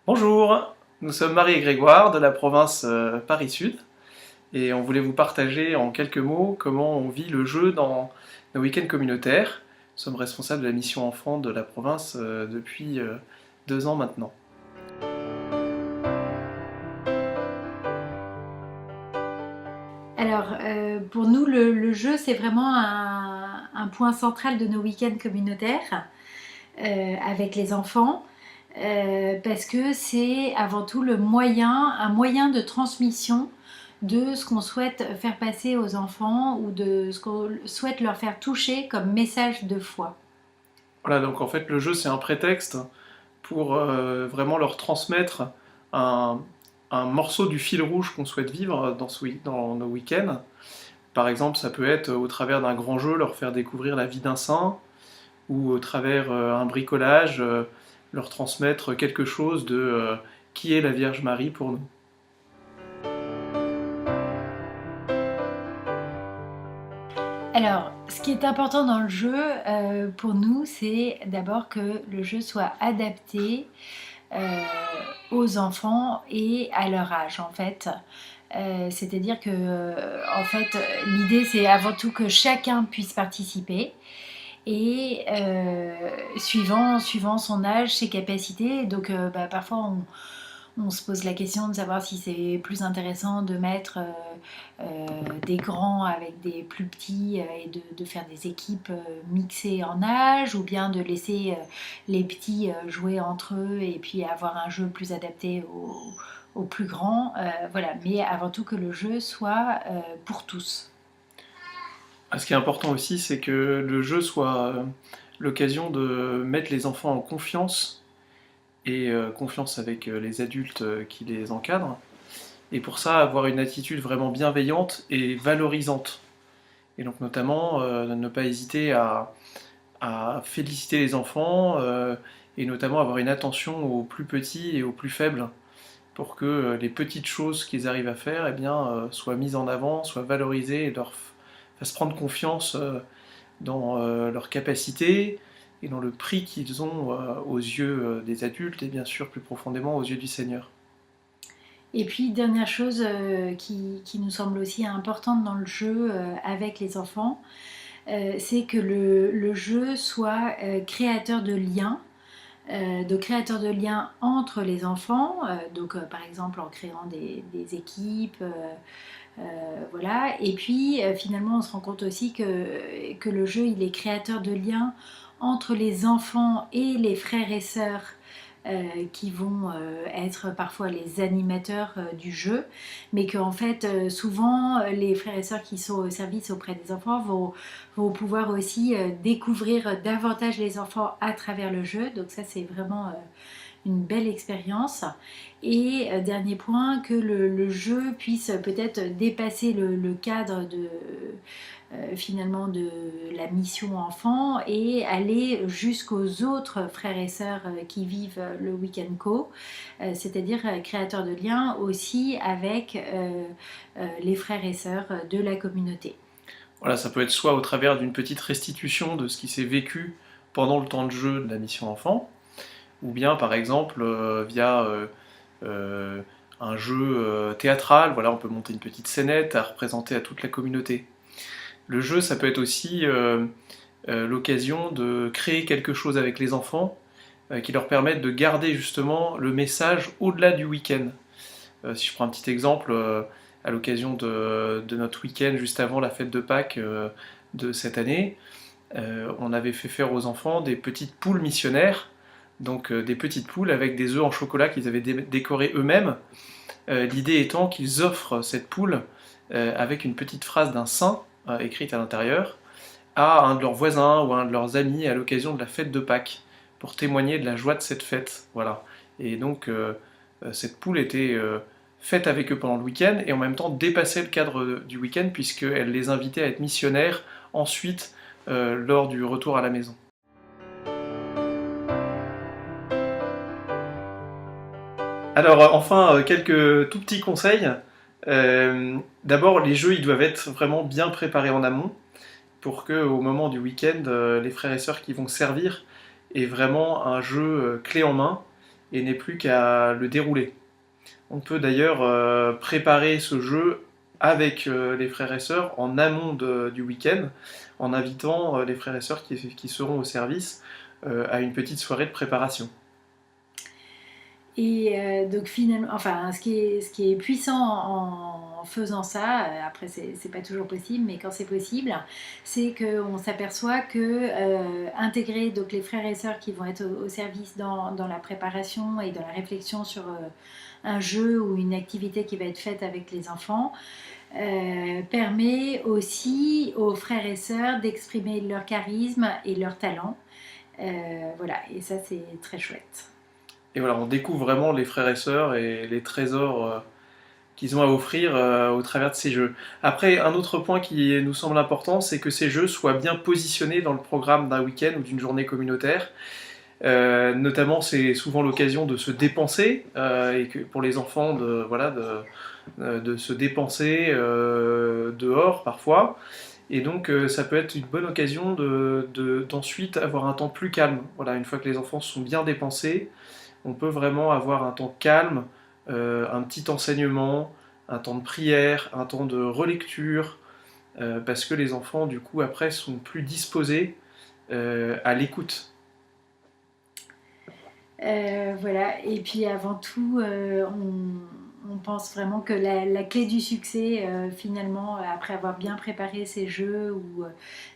Bonjour, nous sommes Marie et Grégoire de la province Paris-Sud et on voulait vous partager en quelques mots comment on vit le jeu dans nos week-ends communautaires. Nous sommes responsables de la mission enfant de la province depuis 2 ans maintenant. Pour nous, le jeu, c'est vraiment un point central de nos week-ends communautaires avec les enfants, parce que c'est avant tout un moyen de transmission de ce qu'on souhaite faire passer aux enfants ou de ce qu'on souhaite leur faire toucher comme message de foi. Voilà, donc en fait le jeu c'est un prétexte pour vraiment leur transmettre un, un morceau du fil rouge qu'on souhaite vivre dans nos week-ends. Par exemple, ça peut être au travers d'un grand jeu, leur faire découvrir la vie d'un saint, ou au travers un bricolage, leur transmettre quelque chose de qui est la Vierge Marie pour nous. Ce qui est important dans le jeu, pour nous, c'est d'abord que le jeu soit adapté euh, aux enfants et à leur âge, en fait. C'est-à-dire que, en fait, l'idée, c'est avant tout que chacun puisse participer et suivant son âge, ses capacités. Donc, parfois, on se pose la question de savoir si c'est plus intéressant de mettre des grands avec des plus petits et de faire des équipes mixées en âge, ou bien de laisser les petits jouer entre eux et puis avoir un jeu plus adapté aux plus grands. Voilà, mais avant tout que le jeu soit pour tous. Ce qui est important aussi, c'est que le jeu soit l'occasion de mettre les enfants en confiance et confiance avec les adultes qui les encadrent. Et pour ça, avoir une attitude vraiment bienveillante et valorisante. Et donc notamment, ne pas hésiter à féliciter les enfants et notamment avoir une attention aux plus petits et aux plus faibles pour que les petites choses qu'ils arrivent à faire eh bien, soient mises en avant, soient valorisées et leur fassent prendre confiance dans leurs capacités et dans le prix qu'ils ont aux yeux des adultes et bien sûr plus profondément aux yeux du Seigneur. Et puis, dernière chose qui nous semble aussi importante dans le jeu avec les enfants, c'est que le jeu soit créateur de liens entre les enfants, par exemple en créant des équipes, voilà. Et puis finalement on se rend compte aussi que le jeu il est créateur de liens entre les enfants et les frères et sœurs qui vont être parfois les animateurs du jeu, mais qu'en fait, souvent, les frères et sœurs qui sont au service auprès des enfants vont pouvoir aussi découvrir davantage les enfants à travers le jeu. Donc ça, c'est vraiment une belle expérience. Et dernier point, que le jeu puisse peut-être dépasser le cadre finalement de la mission enfant et aller jusqu'aux autres frères et sœurs qui vivent le week-end co, c'est-à-dire créateurs de liens aussi avec les frères et sœurs de la communauté. Voilà, ça peut être soit au travers d'une petite restitution de ce qui s'est vécu pendant le temps de jeu de la mission enfant, ou bien par exemple via euh, un jeu théâtral, voilà, on peut monter une petite scénette à représenter à toute la communauté. Le jeu, ça peut être aussi l'occasion de créer quelque chose avec les enfants qui leur permettent de garder justement le message au-delà du week-end. Si je prends un petit exemple, à l'occasion de notre week-end juste avant la fête de Pâques de cette année, on avait fait faire aux enfants des petites poules missionnaires, donc des petites poules avec des œufs en chocolat qu'ils avaient décorés eux-mêmes. L'idée étant qu'ils offrent cette poule avec une petite phrase d'un saint écrite à l'intérieur à un de leurs voisins ou à un de leurs amis à l'occasion de la fête de Pâques pour témoigner de la joie de cette fête. Voilà. Et donc cette poule était faite avec eux pendant le week-end et en même temps dépassait le cadre du week-end puisqu'elle les invitait à être missionnaires ensuite lors du retour à la maison. Alors enfin, quelques tout petits conseils. D'abord, les jeux ils doivent être vraiment bien préparés en amont pour que au moment du week-end, les frères et sœurs qui vont servir aient vraiment un jeu clé en main et n'est plus qu'à le dérouler. On peut d'ailleurs préparer ce jeu avec les frères et sœurs en amont du week-end, en invitant les frères et sœurs qui seront au service à une petite soirée de préparation. Et donc finalement, enfin, ce qui est puissant en faisant ça, après c'est pas toujours possible, mais quand c'est possible, c'est qu'on s'aperçoit que intégrer donc les frères et sœurs qui vont être au service dans la préparation et dans la réflexion sur un jeu ou une activité qui va être faite avec les enfants, permet aussi aux frères et sœurs d'exprimer leur charisme et leur talent. Voilà, et ça c'est très chouette. Et voilà, on découvre vraiment les frères et sœurs et les trésors qu'ils ont à offrir au travers de ces jeux. Après, un autre point qui nous semble important, c'est que ces jeux soient bien positionnés dans le programme d'un week-end ou d'une journée communautaire. Notamment, c'est souvent l'occasion de se dépenser, et que pour les enfants, de se dépenser dehors parfois. Et donc, ça peut être une bonne occasion d'ensuite avoir un temps plus calme. Voilà, une fois que les enfants sont bien dépensés, on peut vraiment avoir un temps calme, un petit enseignement, un temps de prière, un temps de relecture, parce que les enfants, du coup, après, sont plus disposés à l'écoute. Voilà, et puis avant tout, on pense vraiment que la clé du succès, finalement, après avoir bien préparé ces jeux ou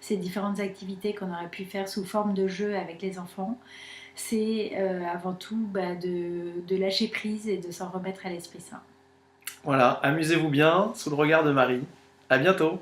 ces différentes activités qu'on aurait pu faire sous forme de jeux avec les enfants, c'est avant tout de lâcher prise et de s'en remettre à l'Esprit Saint. Voilà, amusez-vous bien sous le regard de Marie. À bientôt!